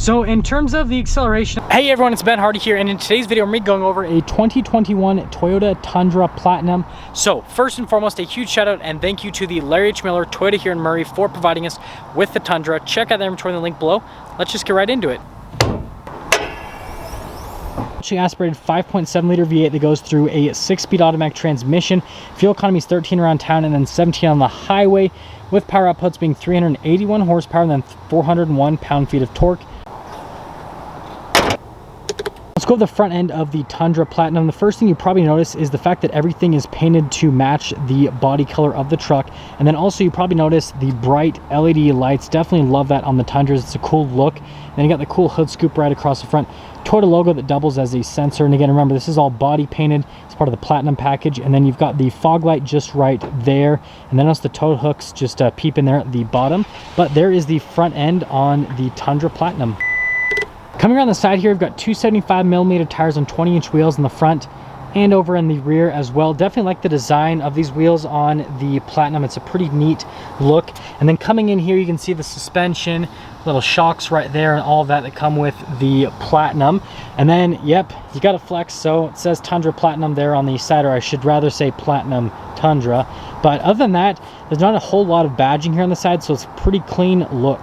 So in terms of the acceleration, hey everyone, it's Ben Hardy here, and in today's video I'm going over a 2021 Toyota Tundra Platinum. So first and foremost, a huge shout out and thank you to the Larry H. Miller Toyota here in Murray for providing us with the Tundra. Check out their inventory in the link below. Let's just get right into it. Aspirated 5.7 liter V8 that goes through a 6-speed automatic transmission. Fuel economy is 13 around town and then 17 on the highway, with power outputs being 381 horsepower and then 401 pound-feet of torque. Let's go to the front end of the Tundra Platinum. The first thing you probably notice is the fact that everything is painted to match the body color of the truck. And then also you probably notice the bright LED lights. Definitely love that on the Tundras. It's a cool look. Then you got the cool hood scoop right across the front. Toyota logo that doubles as a sensor. And again, remember, this is all body painted. It's part of the Platinum package. And then you've got the fog light just right there. And then also the tow hooks just peep in there at the bottom. But there is the front end on the Tundra Platinum. Coming around the side here, we've got 275mm tires on 20-inch wheels in the front and over in the rear as well. Definitely like the design of these wheels on the Platinum. It's a pretty neat look. And then coming in here, you can see the suspension, little shocks right there, and all of that come with the Platinum. And then, yep, you got to flex. So it says Tundra Platinum there on the side, or I should rather say Platinum Tundra. But other than that, there's not a whole lot of badging here on the side, so it's a pretty clean look.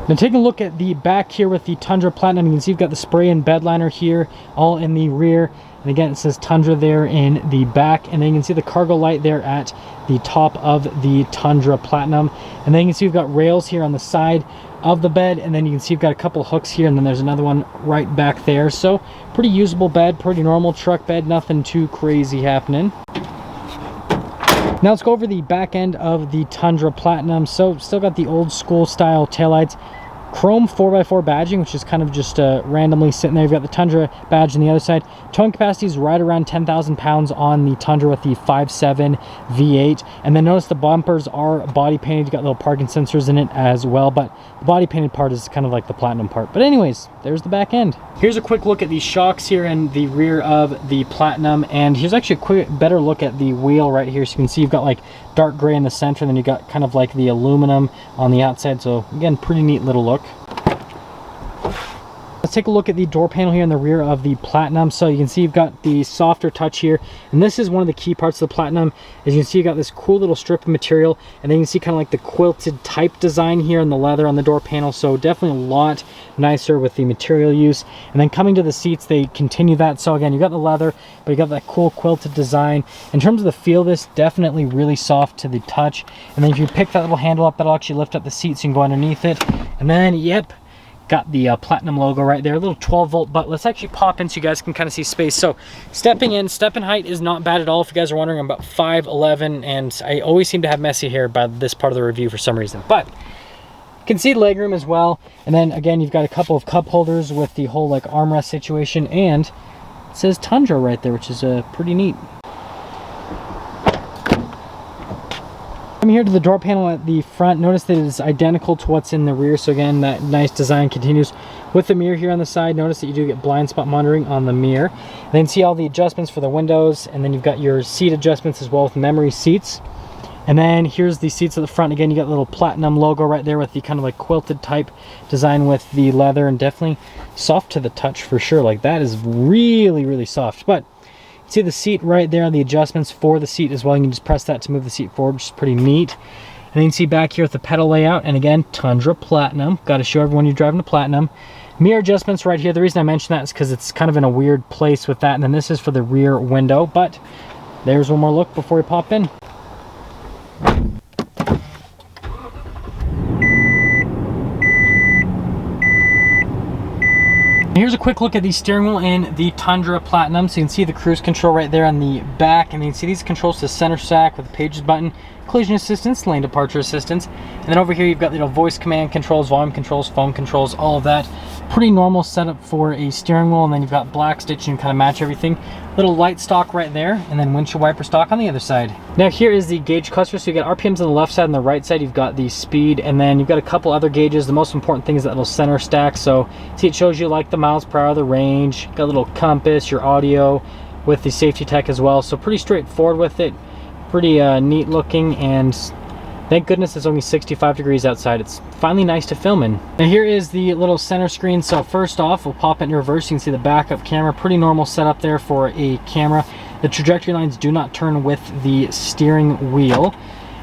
Now taking a look at the back here with the Tundra Platinum, you can see you've got the spray and bed liner here, all in the rear. And again, it says Tundra there in the back. And then you can see the cargo light there at the top of the Tundra Platinum. And then you can see we've got rails here on the side of the bed. And then you can see you've got a couple of hooks here, and then there's another one right back there. So pretty usable bed, pretty normal truck bed, nothing too crazy happening. Now let's go over the back end of the Tundra Platinum. So still got the old school style taillights. Chrome 4x4 badging, which is kind of just randomly sitting there. You've got the Tundra badge on the other side. Towing capacity is right around 10,000 pounds on the Tundra with the 5.7 V8. And then notice the bumpers are body painted. You've got little parking sensors in it as well, but the body painted part is kind of like the Platinum part. But anyways, there's the back end. Here's a quick look at the shocks here in the rear of the Platinum, and here's actually a better look at the wheel right here. So you can see you've got like dark gray in the center, and then you got kind of like the aluminum on the outside. So again, pretty neat little look. Let's take a look at the door panel here in the rear of the Platinum. So you can see you've got the softer touch here, and this is one of the key parts of the Platinum. As you can see, you got this cool little strip of material, and then you can see kind of like the quilted type design here in the leather on the door panel. So definitely a lot nicer with the material use. And then coming to the seats, they continue that. So again, you got the leather, but you got that cool quilted design. In terms of the feel, this definitely really soft to the touch. And then if you pick that little handle up, that'll actually lift up the seat so you can go underneath it. And then, yep, got the Platinum logo right there, a little 12-volt, but let's actually pop in so you guys can kind of see space. So stepping in, step in height is not bad at all. If you guys are wondering, I'm about 5'11", and I always seem to have messy hair by this part of the review for some reason. But you can see legroom as well. And then again, you've got a couple of cup holders with the whole like armrest situation, and it says Tundra right there, which is pretty neat. Coming here to the door panel at the front, notice that it is identical to what's in the rear. So again, that nice design continues with the mirror here on the side. Notice that you do get blind spot monitoring on the mirror. And then see all the adjustments for the windows, and then you've got your seat adjustments as well with memory seats. And then here's the seats at the front. Again, you got the little Platinum logo right there with the kind of like quilted type design with the leather, and definitely soft to the touch for sure. Like that is really, really soft. But see the seat right there, the adjustments for the seat as well. You can just press that to move the seat forward, which is pretty neat. And then you can see back here with the pedal layout, and again, Tundra Platinum. Got to show everyone you're driving a Platinum. Mirror adjustments right here. The reason I mention that is because it's kind of in a weird place with that. And then this is for the rear window. But there's one more look before we pop in. Here's a quick look at the steering wheel in the Tundra Platinum. So you can see the cruise control right there on the back, and you can see these controls to the center stack with the pages button. collision assistance, lane departure assistance. And then over here you've got little voice command controls, volume controls, phone controls, all of that. Pretty normal setup for a steering wheel. And then you've got black stitching to kind of match everything. Little light stock right there, and then windshield wiper stock on the other side. Now here is the gauge cluster. So you got RPMs on the left side and the right side. You've got the speed, and then you've got a couple other gauges. The most important thing is that little center stack. So see, it shows you like the miles per hour, the range. Got a little compass, your audio with the safety tech as well. So pretty straightforward with it. Pretty neat looking, and thank goodness it's only 65 degrees outside. It's finally nice to film in. Now here is the little center screen. So first off, we'll pop it in reverse. You can see the backup camera. Pretty normal setup there for a camera. The trajectory lines do not turn with the steering wheel.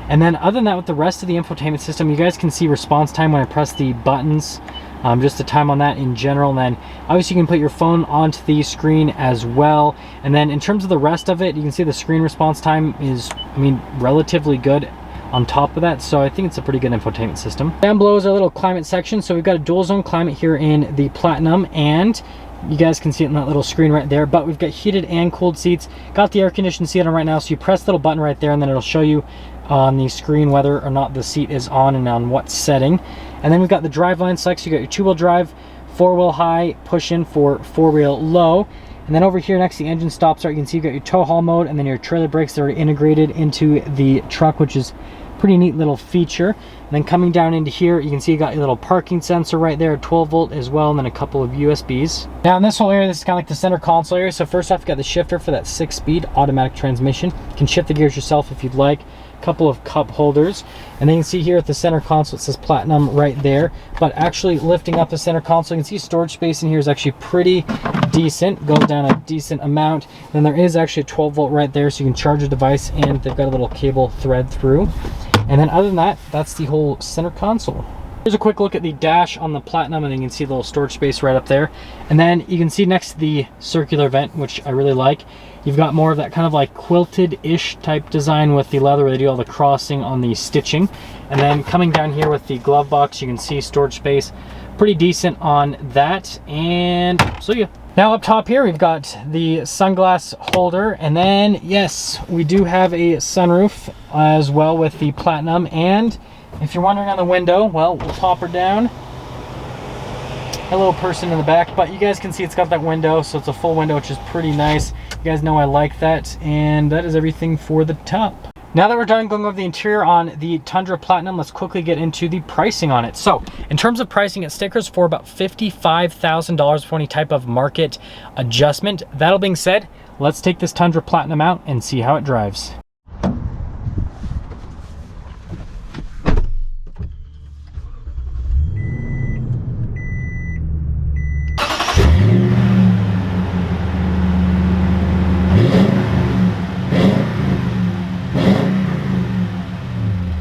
And then other than that, with the rest of the infotainment system, you guys can see response time when I press the buttons. Just the time on that in general. And then obviously you can put your phone onto the screen as well. And then in terms of the rest of it, you can see the screen response time is, I mean, relatively good on top of that. So I think it's a pretty good infotainment system. Down below is our little climate section. So we've got a dual zone climate here in the Platinum, and you guys can see it in that little screen right there, but we've got heated and cooled seats. Got the air conditioned seat on right now. So you press the little button right there, and then it'll show you on the screen whether or not the seat is on and on what setting. And then we've got the driveline select. So you got your 2-wheel drive, 4-wheel high, push in for 4-wheel low. And then over here next to the engine stop start, you can see you've got your tow haul mode, and then your trailer brakes that are integrated into the truck, which is pretty neat little feature. And then coming down into here, you can see you got your little parking sensor right there, 12 volt as well, and then a couple of USBs. Now in this whole area, this is kind of like the center console area. So first off, you got the shifter for that 6-speed automatic transmission. You can shift the gears yourself if you'd like. Couple of cup holders, and then you can see here at the center console it says Platinum right there. But actually lifting up the center console, you can see storage space in here is actually pretty decent, goes down a decent amount. Then there is actually a 12 volt right there, so you can charge a device, and they've got a little cable thread through. And then other than that, that's the whole center console. Here's a quick look at the dash on the Platinum, and then you can see a little storage space right up there. And then you can see next to the circular vent, which I really like, you've got more of that kind of like quilted-ish type design with the leather where they do all the crossing on the stitching. And then coming down here with the glove box, you can see storage space pretty decent on that. And so yeah. Now up top here, we've got the sunglass holder, and then yes, we do have a sunroof as well with the Platinum. And if you're wondering on the window, well, we'll pop her down. A little person in the back, but you guys can see it's got that window, so it's a full window, which is pretty nice. You guys know I like that, and that is everything for the top. Now that we're done going over the interior on the Tundra Platinum, let's quickly get into the pricing on it. So in terms of pricing, it stickers for about $55,000 for any type of market adjustment. That all being said, let's take this Tundra Platinum out and see how it drives.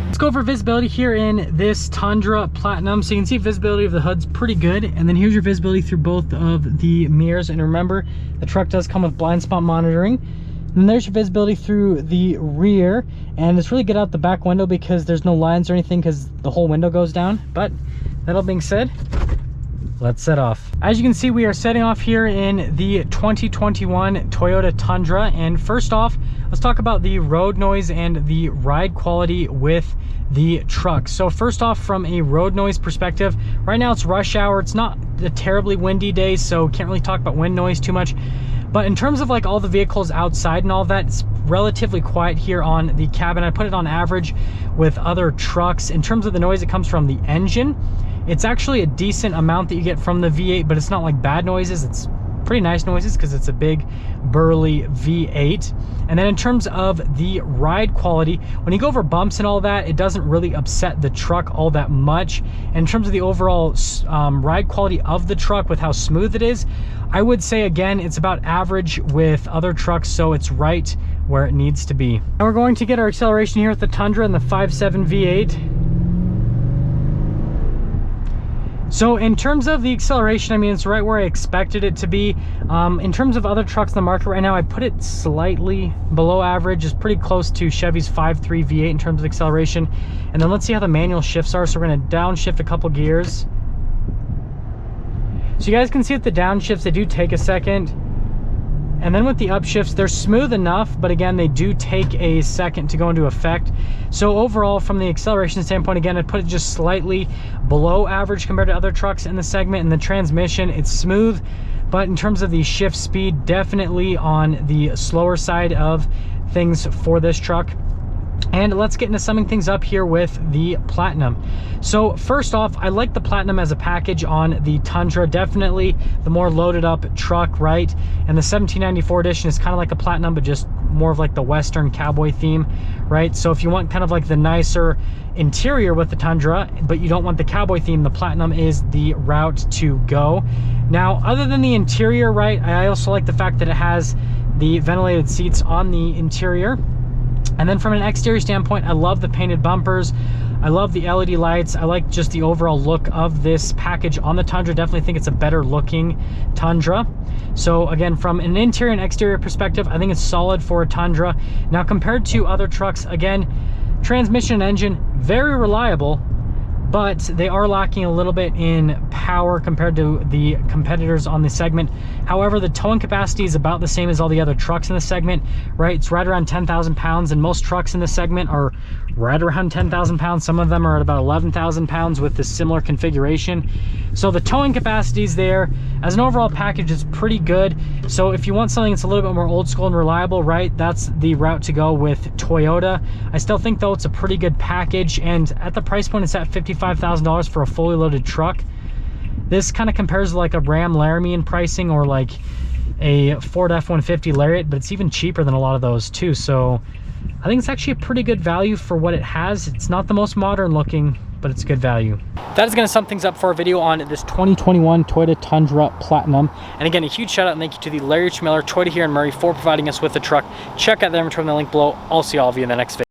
Let's go over visibility here in this Tundra Platinum. So you can see visibility of the hood's pretty good, and then here's your visibility through both of the mirrors. And remember, the truck does come with blind spot monitoring. And then there's your visibility through the rear, and it's really good out the back window because there's no lines or anything because the whole window goes down. But that all being said, let's set off. As you can see, we are setting off here in the 2021 Toyota Tundra. And first off, let's talk about the road noise and the ride quality with the truck. So first off, from a road noise perspective, right now it's rush hour. It's not a terribly windy day, so can't really talk about wind noise too much. But in terms of like all the vehicles outside and all that, it's relatively quiet here on the cabin. I put it on average with other trucks. In terms of the noise that comes from the engine, it's actually a decent amount that you get from the V8, but it's not like bad noises. It's pretty nice noises because it's a big burly V8. And then in terms of the ride quality, when you go over bumps and all that, it doesn't really upset the truck all that much. And in terms of the overall ride quality of the truck with how smooth it is, I would say again, it's about average with other trucks, so it's right where it needs to be. And we're going to get our acceleration here with the Tundra and the 5.7 V8. So in terms of the acceleration, I mean, it's right where I expected it to be. In terms of other trucks in the market right now, I put it slightly below average. It's pretty close to Chevy's 5.3 V8 in terms of acceleration. And then let's see how the manual shifts are. So we're gonna downshift a couple gears. So you guys can see at the downshifts, they do take a second. And then with the upshifts, they're smooth enough, but again, they do take a second to go into effect. So overall, from the acceleration standpoint, again, I'd put it just slightly below average compared to other trucks in the segment. And the transmission, it's smooth, but in terms of the shift speed, definitely on the slower side of things for this truck. And let's get into summing things up here with the Platinum. So first off, I like the Platinum as a package on the Tundra. Definitely the more loaded up truck, right? And the 1794 edition is kind of like a Platinum, but just more of like the Western cowboy theme, right? So if you want kind of like the nicer interior with the Tundra, but you don't want the cowboy theme, the Platinum is the route to go. Now, other than the interior, right, I also like the fact that it has the ventilated seats on the interior. And then from an exterior standpoint, I love the painted bumpers. I love the LED lights. I like just the overall look of this package on the Tundra. Definitely think it's a better looking Tundra. So again, from an interior and exterior perspective, I think it's solid for a Tundra. Now compared to other trucks, again, transmission and engine, very reliable, but they are lacking a little bit in power compared to the competitors on the segment. However, the towing capacity is about the same as all the other trucks in the segment, right? It's right around 10,000 pounds, and most trucks in the segment are right around 10,000 pounds. Some of them are at about 11,000 pounds with this similar configuration. So the towing capacity is there. As an overall package, it's pretty good. So if you want something that's a little bit more old school and reliable, right, that's the route to go with Toyota. I still think though it's a pretty good package, and at the price point it's at $55,000 for a fully loaded truck. This kind of compares to like a Ram Laramie in pricing, or like a Ford F-150 Lariat, but it's even cheaper than a lot of those too. So I think it's actually a pretty good value for what it has. It's not the most modern looking, but it's good value. That is going to sum things up for our video on this 2021 Toyota Tundra Platinum. And again, a huge shout out and thank you to the Larry H. Miller Toyota here in Murray for providing us with the truck. Check out their inventory in the link below. I'll see all of you in the next video.